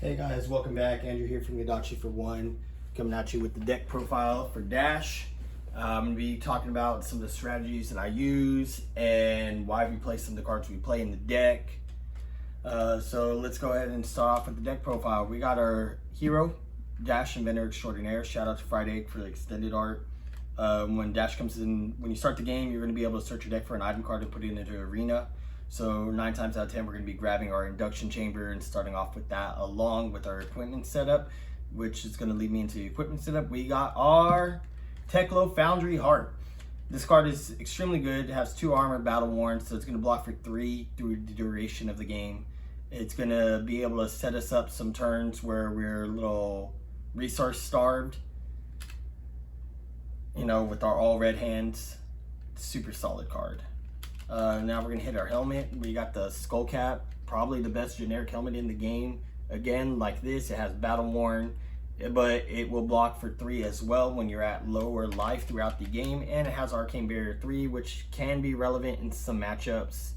Hey guys, welcome back. Andrew here from KoDaChI for OnE, coming at you with the deck profile for Dash. I'm going to be talking about some of the strategies that I use and why we play some of the cards we play in the deck. So let's go ahead and start off with the deck profile. We got our hero, Dash Inventor Extraordinaire. Shout out to Friday for the extended art. When Dash comes in, when you start the game, you're going to be able to search your deck for an item card and put it into Arena. So 9 times out of 10, we're going to be grabbing our induction chamber and starting off with that along with our equipment setup, which is going to lead me into the equipment setup. We got our Teklo Foundry Heart. This card is extremely good. It has 2 armor, battle worn, so it's going to block for 3 through the duration of the game. It's going to be able to set us up some turns where we're a little resource starved, you know, with our all red hands. Super solid card. Now we're going to hit our helmet. We got the skull cap, probably the best generic helmet in the game. Again, like this, it has battle worn, but it will block for 3 as well when you're at lower life throughout the game. And it has Arcane Barrier 3, which can be relevant in some matchups.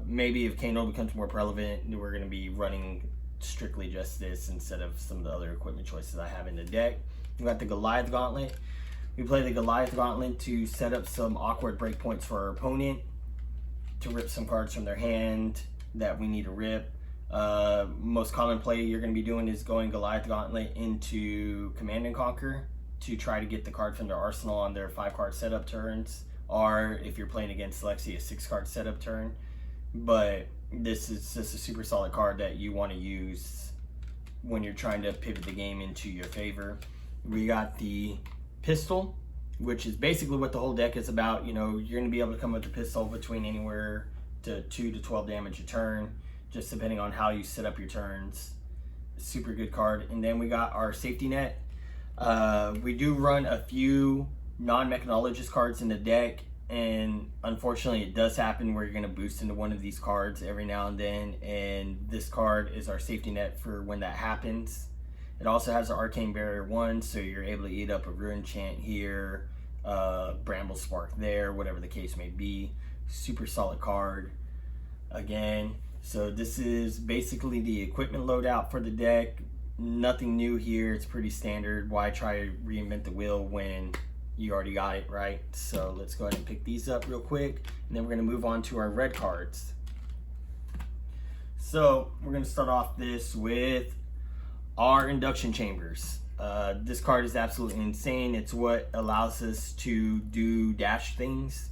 Maybe if Kano becomes more relevant, we're going to be running strictly just this instead of some of the other equipment choices I have in the deck. We got the Goliath Gauntlet. We play the Goliath Gauntlet to set up some awkward breakpoints for our opponent, to rip some cards from their hand that we need to rip. Most common play you're going to be doing is going Goliath Gauntlet into Command and Conquer to try to get the card from their arsenal on their 5-card setup turns, or if you're playing against Lexi, a 6-card setup turn. But this is just a super solid card that you want to use when you're trying to pivot the game into your favor. We got the Pistol, which is basically what the whole deck is about. You know, you're going to be able to come with the pistol between anywhere to 2 to 12 damage a turn, just depending on how you set up your turns. Super good card. And then we got our Safety Net. We do run a few non-mechanologist cards in the deck, and unfortunately it does happen where you're going to boost into one of these cards every now and then, and this card is our safety net for when that happens. It also has the Arcane Barrier 1, so you're able to eat up a Ruin Chant here, Bramble Spark there, whatever the case may be. Super solid card again. So this is basically the equipment loadout for the deck. Nothing new here. It's pretty standard. Why try to reinvent the wheel when you already got it, right? So let's go ahead and pick these up real quick, and then we're going to move on to our red cards. So we're going to start off this with our induction chambers. This card is absolutely insane. It's what allows us to do dash things.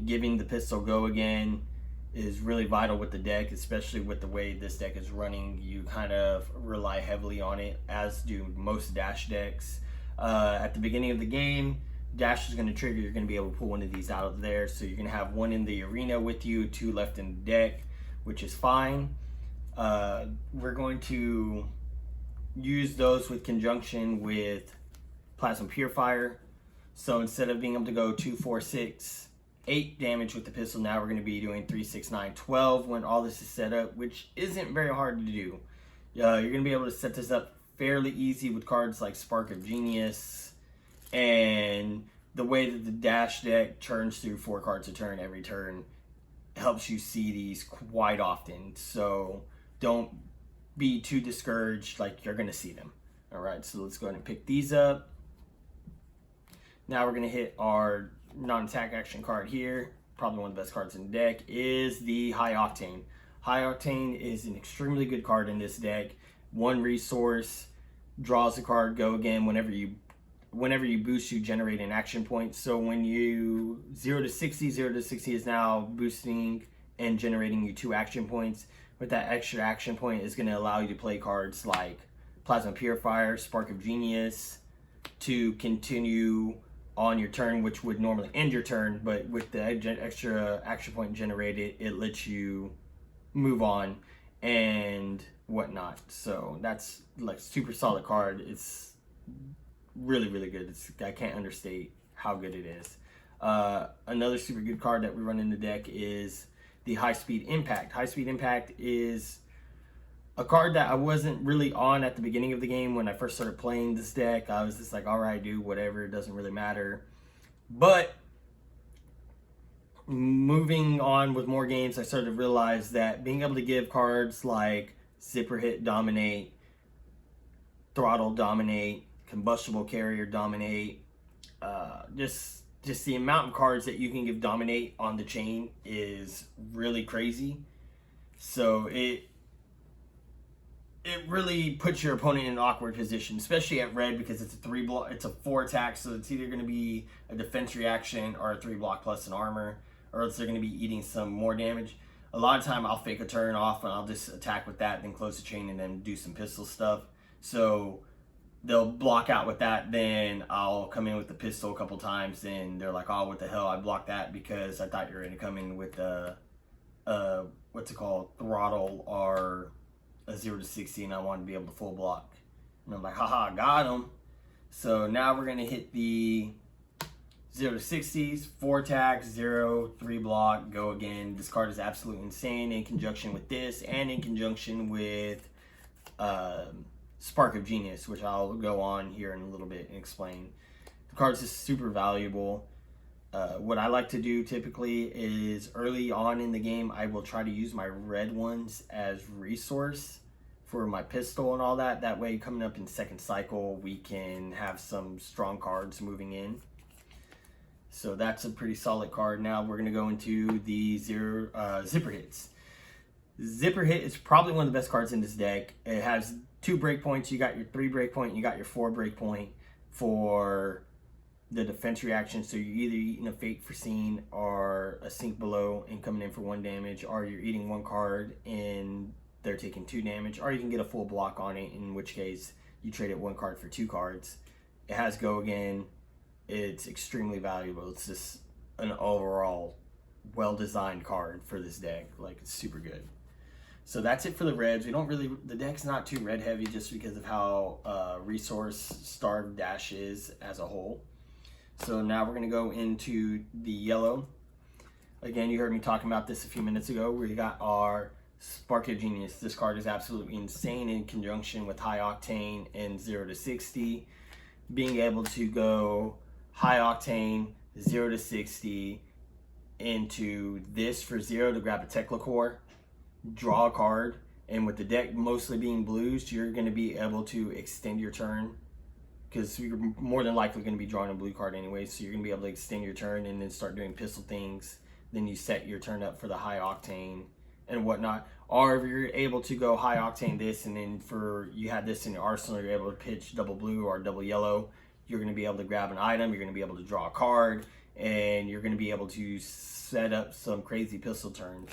Giving the pistol go again is really vital with the deck, especially with the way this deck is running. You kind of rely heavily on it, as do most dash decks. At the beginning of the game, dash is going to trigger. You're going to be able to pull one of these out of there, so you're going to have 1 in the arena with you, 2 left in the deck, which is fine. We're going to use those with conjunction with Plasma Purifier. So instead of being able to go 2, 4, 6, 8 damage with the pistol, now we're going to be doing 3, 6, 9, 12 when all this is set up, which isn't very hard to do. You're going to be able to set this up fairly easy with cards like Spark of Genius, and the way that the dash deck churns through 4 cards a turn every turn helps you see these quite often. So don't be too discouraged, like you're gonna see them. All right, so let's go ahead and pick these up. Now we're gonna hit our non-attack action card here. Probably one of the best cards in the deck is the High Octane. High Octane is an extremely good card in this deck. 1 resource, draws a card, go again. Whenever you boost, you generate an action point. So when you 0 to 60 is now boosting and generating you 2 action points. With that extra action point is going to allow you to play cards like Plasma Purifier, Spark of Genius to continue on your turn, which would normally end your turn, but with the extra action point generated, it lets you move on and whatnot. So that's like super solid card. It's really, really good. I can't understate how good it is. Another super good card that we run in the deck is the High Speed Impact. High Speed Impact is a card that I wasn't really on at the beginning of the game. When I first started playing this deck, I was just like, all right, dude, whatever, it doesn't really matter. But moving on with more games, I started to realize that being able to give cards like zipper hit dominate, throttle dominate, combustible carrier dominate. Just the amount of cards that you can give dominate on the chain is really crazy. So it really puts your opponent in an awkward position, especially at red, because it's a 4 attack, so it's either going to be a defense reaction or a 3 block plus an armor, or else they're going to be eating some more damage. A lot of time I'll fake a turn off and I'll just attack with that, then close the chain and then do some pistol stuff. So they'll block out with that, then I'll come in with the pistol a couple times, and they're like, oh, what the hell, I blocked that because I thought you were going to come in with a what's it called, throttle or a 0 to 60, and I wanted to be able to full block. And I'm like, haha, got him. So now we're going to hit the 0 to 60s, 4 attacks, 0, 3 block, go again. This card is absolutely insane in conjunction with this and in conjunction with Spark of Genius, which I'll go on here in a little bit and explain. The card's just super valuable. What I like to do typically is early on in the game, I will try to use my red ones as resource for my pistol and all that. That way, coming up in second cycle, we can have some strong cards moving in. So that's a pretty solid card. Now we're going to go into the zipper hits. Zipper hit is probably one of the best cards in this deck. It has 2 breakpoints. You got your 3 breakpoint, and you got your 4 breakpoint for the defense reaction. So you're either eating a Fate Foreseen or a Sink Below and coming in for 1 damage, or you're eating 1 card and they're taking 2 damage, or you can get a full block on it, in which case you trade it 1 card for 2 cards. It has go again. It's extremely valuable. It's just an overall well-designed card for this deck. Like, it's super good. So that's it for the reds. The deck's not too red heavy just because of how resource starved Dash is as a whole. So now we're going to go into the yellow. Again, you heard me talking about this a few minutes ago. We got our Spark of Genius. This card is absolutely insane in conjunction with High Octane and 0 to 60. Being able to go High Octane, 0 to 60 into this for 0 to grab a Teclacore, draw a card, and with the deck mostly being blues, you're going to be able to extend your turn, because you're more than likely going to be drawing a blue card anyway, so you're going to be able to extend your turn and then start doing pistol things. Then you set your turn up for the High Octane and whatnot. Or if you're able to go High Octane this, and then you have this in your arsenal, you're able to pitch double blue or double yellow, you're going to be able to grab an item, you're going to be able to draw a card, and you're going to be able to set up some crazy pistol turns.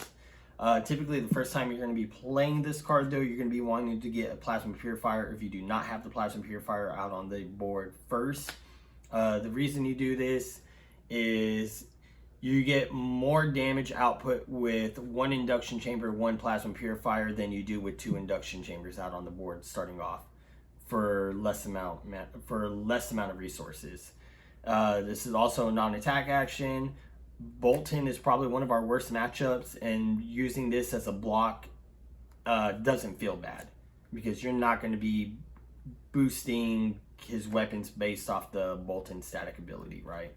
Typically, the first time you're going to be playing this card, though, you're going to be wanting to get a Plasma Purifier if you do not have the Plasma Purifier out on the board first. The reason you do this is you get more damage output with 1 induction chamber, 1 Plasma Purifier than you do with 2 induction chambers out on the board starting off for less amount of resources. This is also a non-attack action. Bolton is probably one of our worst matchups, and using this as a block doesn't feel bad because you're not going to be boosting his weapons based off the Bolton static ability, right?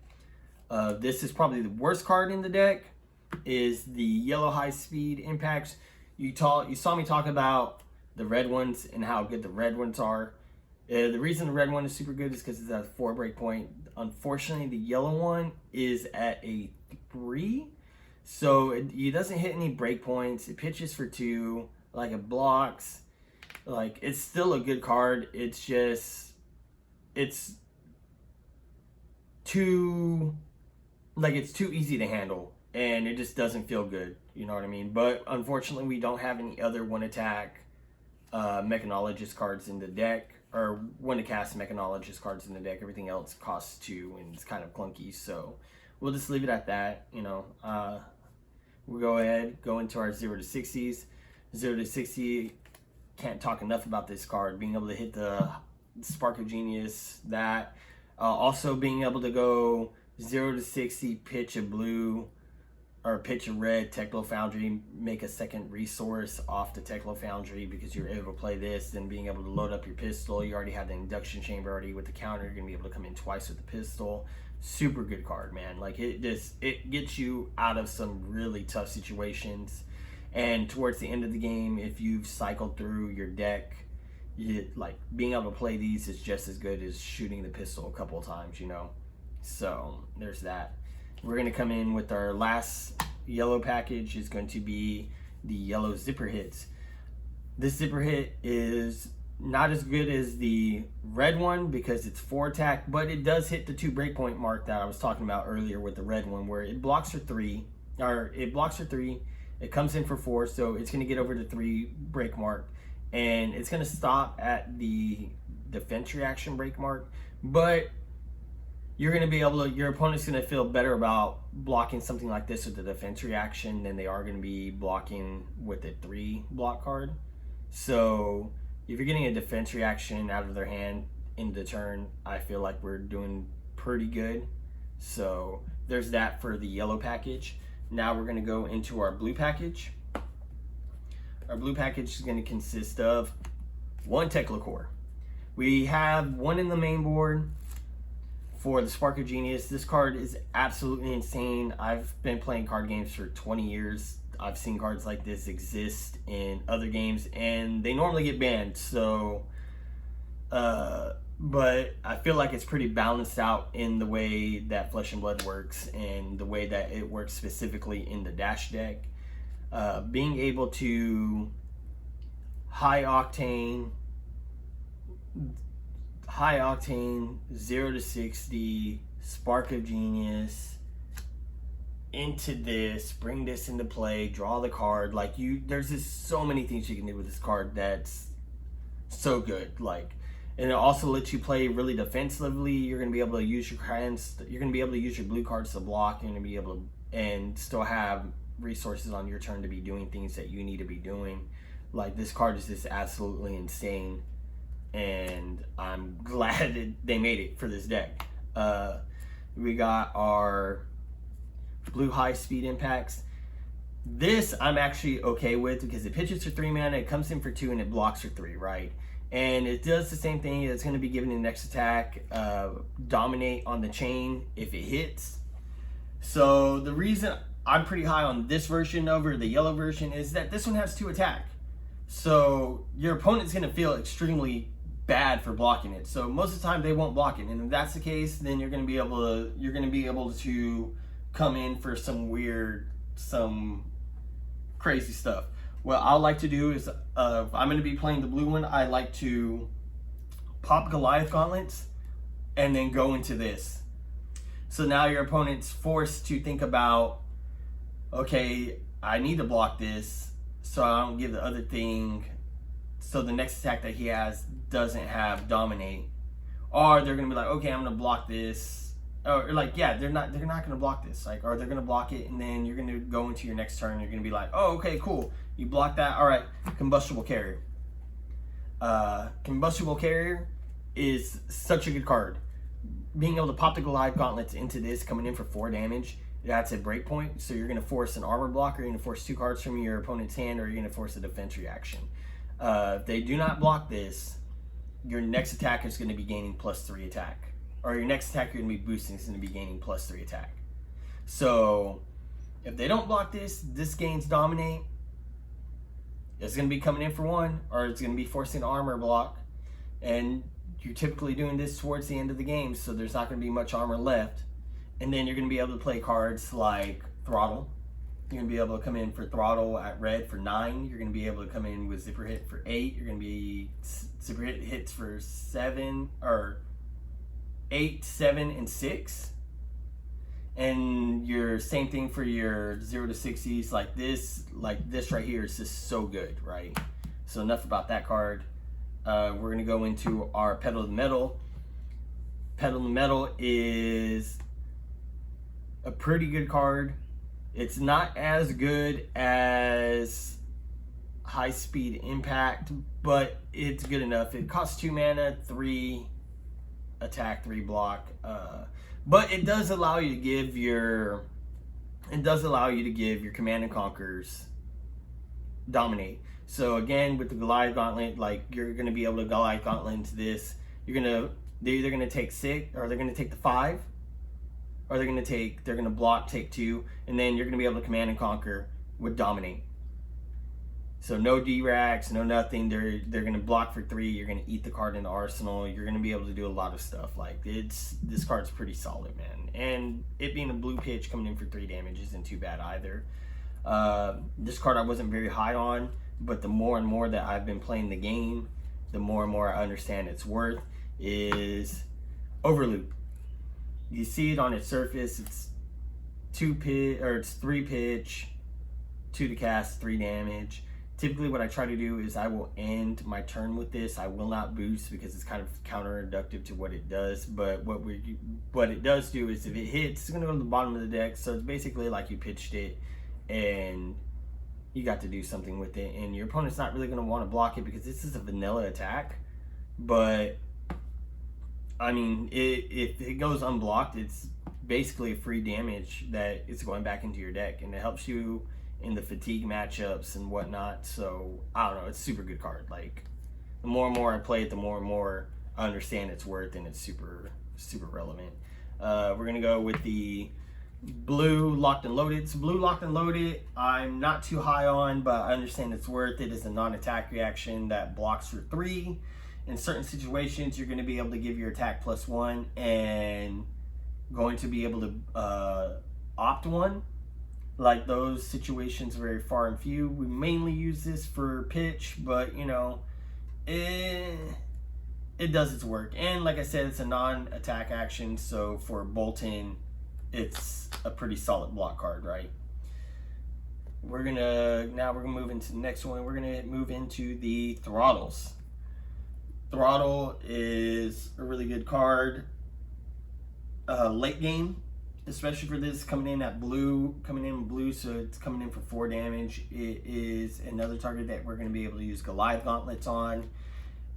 This is probably the worst card in the deck, is the yellow high speed impacts. You saw me talk about the red ones and how good the red ones are. The reason the red one is super good is because it's at a 4 breakpoint. Unfortunately, the yellow one is at a 3, so it doesn't hit any breakpoints. It pitches for 2, like it blocks. Like, it's still a good card. It's just, it's too easy to handle, and it just doesn't feel good. You know what I mean? But unfortunately, we don't have any other 1 attack Mechanologist cards in the deck, or 1 to cast Mechanologist cards in the deck. Everything else costs 2 and it's kind of clunky, so we'll just leave it at that. You know, we'll go into our 0 to 60s. 0 to 60, can't talk enough about this card. Being able to hit the Spark of Genius, that also being able to go 0 to 60, pitch a blue or pitch a red Techno Foundry, make a second resource off the Techno Foundry because you're able to play this, then being able to load up your pistol. You already have the induction chamber already with the counter. You're gonna be able to come in twice with the pistol. Super good card, man. Like, it gets you out of some really tough situations. And towards the end of the game, if you've cycled through your deck, like being able to play these is just as good as shooting the pistol a couple of times, you know. So there's that. We're going to come in with our last yellow package. Is going to be the yellow zipper hits. This zipper hit is not as good as the red one because it's 4 attack, but it does hit the 2 breakpoint mark that I was talking about earlier with the red one, where it blocks for 3, it comes in for 4, so it's going to get over the 3 break mark, and it's going to stop at the defense reaction break mark, but you're going to be able to, your opponent's going to feel better about blocking something like this with the defense reaction than they are going to be blocking with a 3 block card. So if you're getting a defense reaction out of their hand in the turn, I feel like we're doing pretty good. So there's that for the yellow package. Now we're going to go into our blue package. Our blue package is going to consist of 1 Tekla core. We have 1 in the main board for the Spark of Genius. This card is absolutely insane. I've been playing card games for 20 years. I've seen cards like this exist in other games, and they normally get banned. So, but I feel like it's pretty balanced out in the way that Flesh and Blood works and the way that it works specifically in the Dash deck. Being able to high octane 0 to 60 Spark of Genius into this, bring this into play, draw the card, like there's just so many things you can do with this card that's so good. Like, and it also lets you play really defensively. You're going to be able to use your hands, you're going to be able to use your blue cards to block. You're going to be able to, and still have resources on your turn to be doing things that you need to be doing. Like, this card is just absolutely insane, and I'm glad that they made it for this deck. We got our blue high speed impacts. This I'm actually okay with because it pitches for 3 mana, it comes in for 2, and it blocks for 3, right? And it does the same thing. It's going to be given the next attack, dominate on the chain if it hits. So the reason I'm pretty high on this version over the yellow version is that this one has 2 attack. So your opponent's going to feel extremely bad for blocking it. So most of the time they won't block it, and if that's the case, then you're going to be able to come in for some crazy stuff. What I like to do is, if I'm going to be playing the blue one, I like to pop Goliath gauntlets and then go into this. So now your opponent's forced to think about, okay, I need to block this so I don't give the other thing, so the next attack that he has doesn't have dominate. Or they're going to be like, okay, I'm going to block this. Or like, yeah, they're not going to block this. Like, or they're going to block it, and then you're going to go into your next turn. You're going to be like, oh, okay, cool. You block that. All right, Combustible Carrier. Combustible Carrier is such a good card. Being able to pop the Goliath gauntlets into this, coming in for 4 damage, that's a breakpoint. So you're going to force an armor block, or you're going to force 2 cards from your opponent's hand, or you're going to force a defense reaction. If they do not block this, your next attack is going to be gaining +3 attack. Or your next attack you're going to be boosting is going to be gaining +3 attack. So if they don't block this, this gains dominate. It's going to be coming in for 1, or it's going to be forcing an armor block. And you're typically doing this towards the end of the game, so there's not going to be much armor left. And then you're going to be able to play cards like Throttle. You're going to be able to come in for Throttle at red for 9. You're going to be able to come in with Zipper Hit for 8. You're going to be Zipper Hit hits for 7, or 8, 7, and 6. And your same thing for your 0 to 60s. Like this right here is just so good, right? So enough about that card. We're going to go into our Pedal to the Metal. Pedal to the Metal is a pretty good card. It's not as good as High Speed Impact, but it's good enough. It costs 2 mana, 3 attack, 3 block, but it does allow you to give your Command and Conquers dominate. So again, with the Goliath Gauntlet, like, you're going to be able to Goliath Gauntlet into this. They're either going to take 6, or they're going to take the 5, or they're going to block, take 2, and then you're going to be able to Command and Conquer with dominate. So no D-Racks, no nothing. They're gonna block for 3. You're gonna eat the card in the arsenal. You're gonna be able to do a lot of stuff. Like this card's pretty solid, man. And it being a blue pitch coming in for 3 damage isn't too bad either. This card I wasn't very high on, but the more and more that I've been playing the game, the more and more I understand its worth. Is Overloop. You see it on its surface. It's 3 pitch, 2 to cast, 3 damage. Typically what I try to do is I will end my turn with this. I will not boost because it's kind of counterproductive to what it does. But what it does do is if it hits, it's going to go to the bottom of the deck. So it's basically like you pitched it and you got to do something with it. And your opponent's not really going to want to block it because this is a vanilla attack. But, I mean, if it goes unblocked, it's basically free damage that is going back into your deck. And it helps you in the fatigue matchups and whatnot. So I don't know, it's a super good card. Like the more and more I play it, the more and more I understand its worth, and it's super relevant. We're gonna go with the blue locked and loaded. So blue locked and loaded I'm not too high on, but I understand its worth. It is a non-attack reaction that blocks for 3. In certain situations you're going to be able to give your attack +1 and going to be able to opt 1. Like those situations very far and few. We mainly use this for pitch, but you know, it does its work. And like I said, it's a non-attack action, so for Bolton, it's a pretty solid block card, right? We're gonna move into the next one. We're gonna move into the Throttles. Throttle is a really good card late game, especially for this coming in blue, so it's coming in for 4 damage. It is another target that we're going to be able to use Goliath Gauntlets on,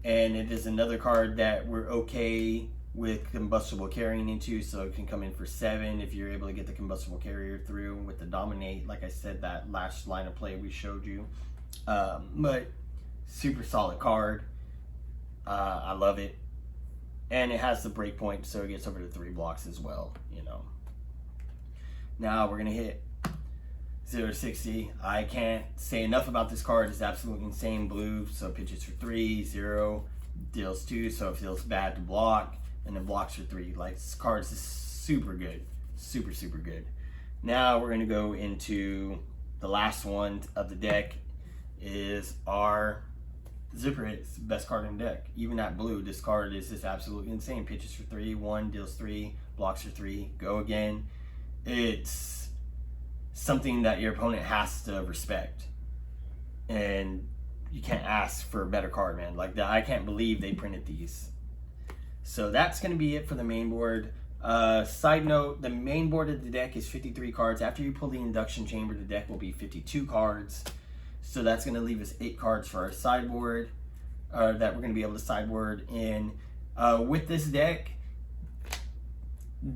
and it is another card that we're okay with combustible carrying into, so it can come in for 7 if you're able to get the combustible carrier through with the dominate, like I said, that last line of play we showed you. But super solid card. I love it, and it has the breakpoint, so it gets over to 3 blocks as well, you know. Now we're gonna hit 0 to 60. I can't say enough about this card. It's absolutely insane. Blue, so pitches for 3. 0 deals 2, so it feels bad to block, and then blocks for 3. Like, this card is super good, super good. Now we're gonna go into the last one of the deck. Is our Zipper Hit. It's the best card in the deck. Even at blue, this card is just absolutely insane. Pitches for 3, 1 deals 3, blocks for 3. Go again. It's something that your opponent has to respect, and you can't ask for a better card, man. Like that, I can't believe they printed these. So that's going to be it for the main board. Side note, the main board of the deck is 53 cards. After you pull the induction chamber, the deck will be 52 cards. So that's going to leave us 8 cards for our sideboard that we're going to be able to sideboard in. With this deck,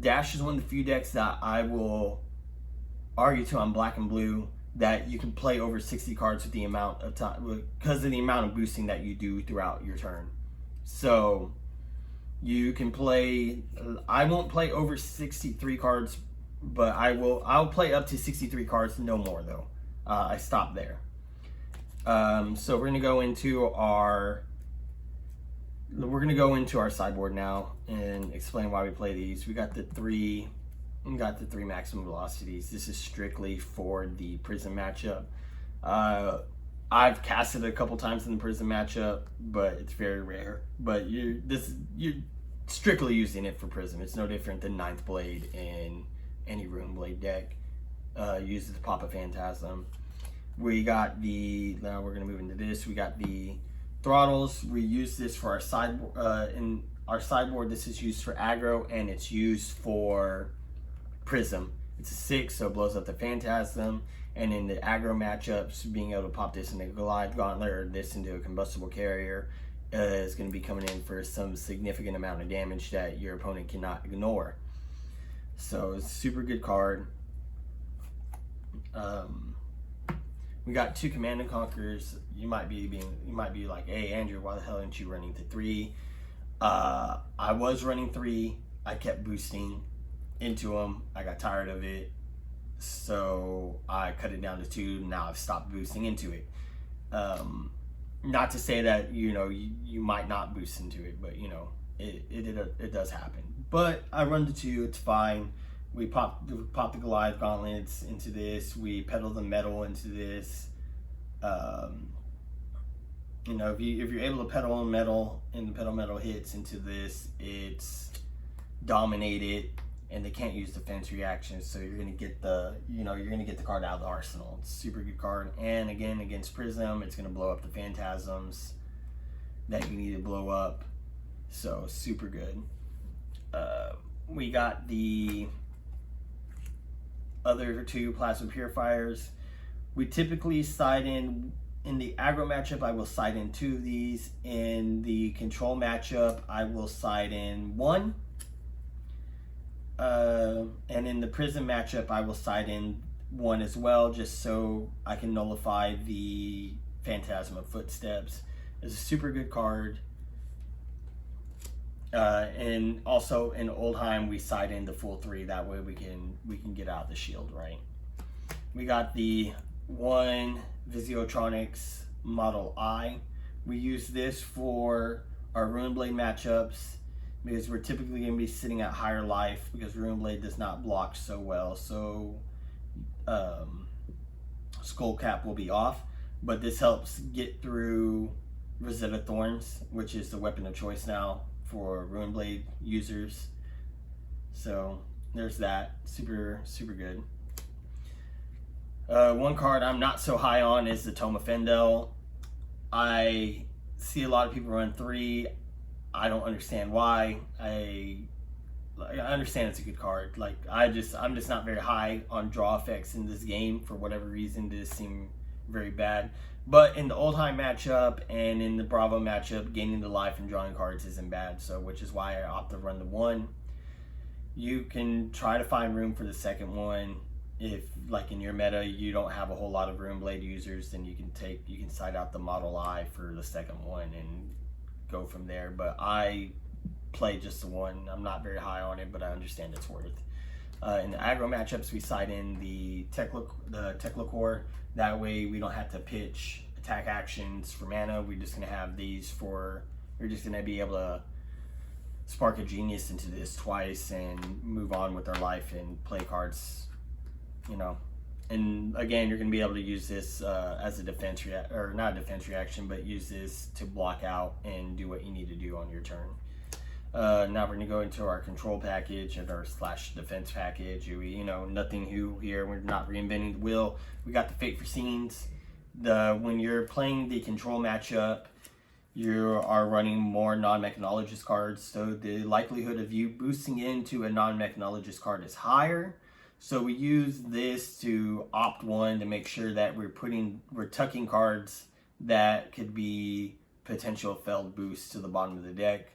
Dash is one of the few decks that I will argue to on black and blue that you can play over 60 cards with the amount of time, because of the amount of boosting that you do throughout your turn. So you can play, I won't play over 63 cards, but I'll play up to 63 cards, no more though. I stopped there. So we're gonna go into our sideboard now and explain why we play these. We got the three maximum velocities. This is strictly for the Prism matchup. I've casted a couple times in the Prism matchup, but it's very rare. But you're strictly using it for Prism. It's no different than Ninth Blade in any Rune Blade deck. Uses to pop a Phantasm. We got now we're gonna move into this. We got the Throttles. We use this for our sideboard. In our sideboard, this is used for aggro, and it's used for Prism. It's a 6, so it blows up the Phantasm. And in the aggro matchups, being able to pop this into a Goliath Gauntlet or this into a combustible carrier is going to be coming in for some significant amount of damage that your opponent cannot ignore. So it's a super good card. We got 2 Command and Conquerors. You might be like, hey Andrew, why the hell aren't you running to 3? I was running 3. I kept boosting into them. I got tired of it, so I cut it down to 2. Now I've stopped boosting into it. Not to say that, you know, you might not boost into it, but, you know, it does happen. But I run the 2, it's fine. We pop the Goliath gauntlets into this. We pedal the metal into this. You know, if you're able to pedal metal and the pedal metal hits into this, it's dominated, and they can't use defense reactions. So you're gonna get the, you know, you're gonna get the card out of the arsenal. It's a super good card. And again, against Prism, it's gonna blow up the phantasms that you need to blow up. So super good. We got the other 2 plasma purifiers. We typically side in the aggro matchup. I will side in 2 of these. In the control matchup, I will side in 1. And in the Prism matchup, I will side in 1 as well, just so I can nullify the Phantasm of Footsteps. It's a super good card. And also in Oldheim, we side in the full 3. That way we can get out the shield, right? We got the OnE Visiotronics Model I. We use this for our Runeblade matchups because we're typically going to be sitting at higher life because Runeblade does not block so well. So Skullcap will be off, but this helps get through Rosetta Thorns, which is the weapon of choice now for Runeblade users. So there's that. Super good. One card I'm not so high on is the Tome of Fendel. I see a lot of people run 3. I don't understand why. I understand it's a good card. Like I'm just not very high on draw effects in this game for whatever reason. This seem very bad. But in the Oldheim matchup and in the Bravo matchup, gaining the life and drawing cards isn't bad. So which is why I opt to run the 1. You can try to find room for the second one. If like in your meta you don't have a whole lot of Runeblade users, then you can side out the Model I for the second one and go from there. But I play just the 1. I'm not very high on it, but I understand its worth. In the aggro matchups, we side in the Teclacore. That way we don't have to pitch attack actions for mana. We're just gonna have these for, we're just gonna be able to Spark of Genius into this twice and move on with our life and play cards, you know. And again, you're going to be able to use this as a defense or not a defense reaction, but use this to block out and do what you need to do on your turn. Now we're going to go into our control package and our / defense package. You know, nothing new here. We're not reinventing the wheel. We got the Fate for Scenes. When you're playing the control matchup, you are running more non-mechanologist cards, so the likelihood of you boosting into a non-mechanologist card is higher. So we use this to opt 1 to make sure that we're tucking cards that could be potential failed boosts to the bottom of the deck.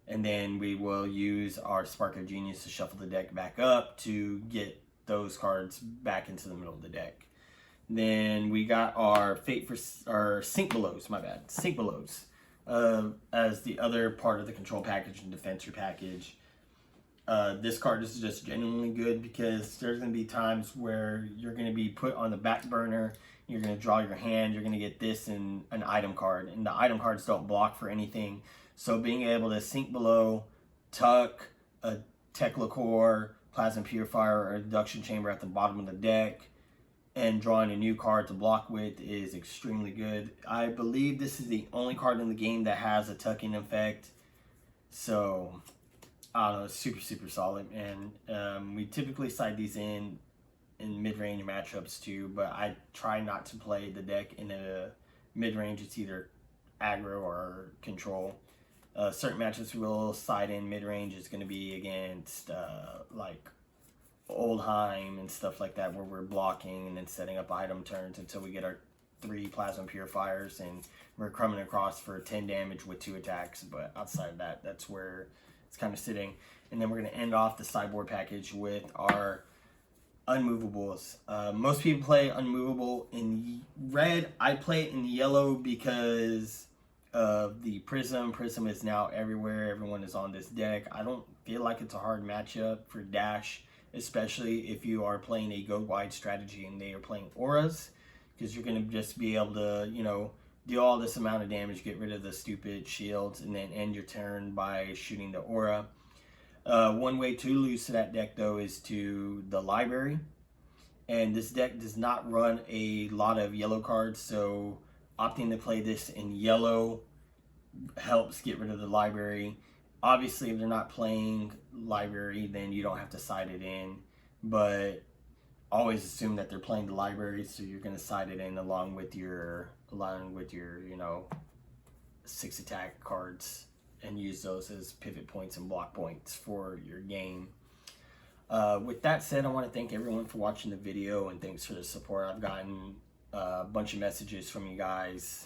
And then we will use our Spark of Genius to shuffle the deck back up to get those cards back into the middle of the deck. Then we got our Sink Belows, Sink Belows, as the other part of the control package and defensor package. This card is just genuinely good because there's going to be times where you're going to be put on the back burner, you're going to draw your hand, you're going to get this and an item card, and the item cards don't block for anything. So being able to Sink Below, tuck a Teclacore, Plasma Purifier, or Induction Chamber at the bottom of the deck, and drawing a new card to block with is extremely good. I believe this is the only card in the game that has a tucking effect. So I don't know, it's super solid. And we typically side these in mid-range matchups too, but I try not to play the deck in a mid-range. It's either aggro or control. Certain matchups we'll side in mid-range is going to be against like Oldheim and stuff like that, where we're blocking and then setting up item turns until we get our 3 Plasma Purifiers and we're coming across for 10 damage with 2 attacks. But outside of that, that's where it's kind of sitting. And then we're going to end off the sideboard package with our unmovables. Most people play unmovable in red. I play it in yellow because of the Prism. Prism is now everywhere. Everyone is on this deck. I don't feel like it's a hard matchup for Dash, especially if you are playing a go wide strategy and they are playing auras. because you're going to just be able to, you know, do all this amount of damage, get rid of the stupid shields, and then end your turn by shooting the aura. One way to lose to that deck, though, is to the library. And this deck does not run a lot of yellow cards, so opting to play this in yellow helps get rid of the library. Obviously, if they're not playing library, then you don't have to side it in, but always assume that they're playing the library, so you're going to side it in along with your you know, 6 attack cards, and use those as pivot points and block points for your game. With that said, I want to thank everyone for watching the video, and thanks for the support. I've gotten a bunch of messages from you guys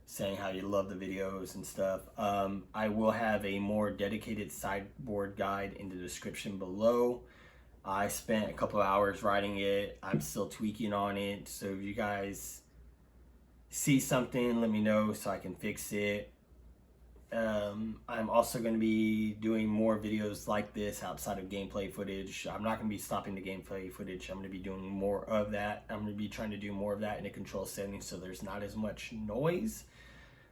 saying how you love the videos and stuff. I will have a more dedicated sideboard guide in the description below. I spent a couple of hours writing it. I'm still tweaking on it, so if you guys see something, let me know so I can fix it. I'm also going to be doing more videos like this outside of gameplay footage. I'm not going to be stopping the gameplay footage. I'm going to be doing more of that. I'm going to be trying to do more of that in the control settings so there's not as much noise.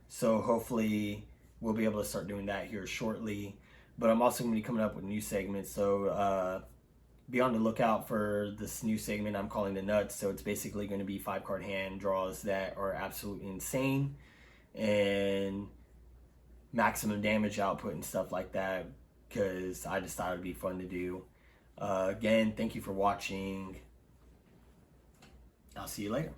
So hopefully we'll be able to start doing that here shortly. But I'm also going to be coming up with new segments. So be on the lookout for this new segment I'm calling the Nuts. So it's basically going to be 5-card hand draws that are absolutely insane and maximum damage output and stuff like that, because I just thought it'd be fun to do. Again, thank you for watching. I'll see you later.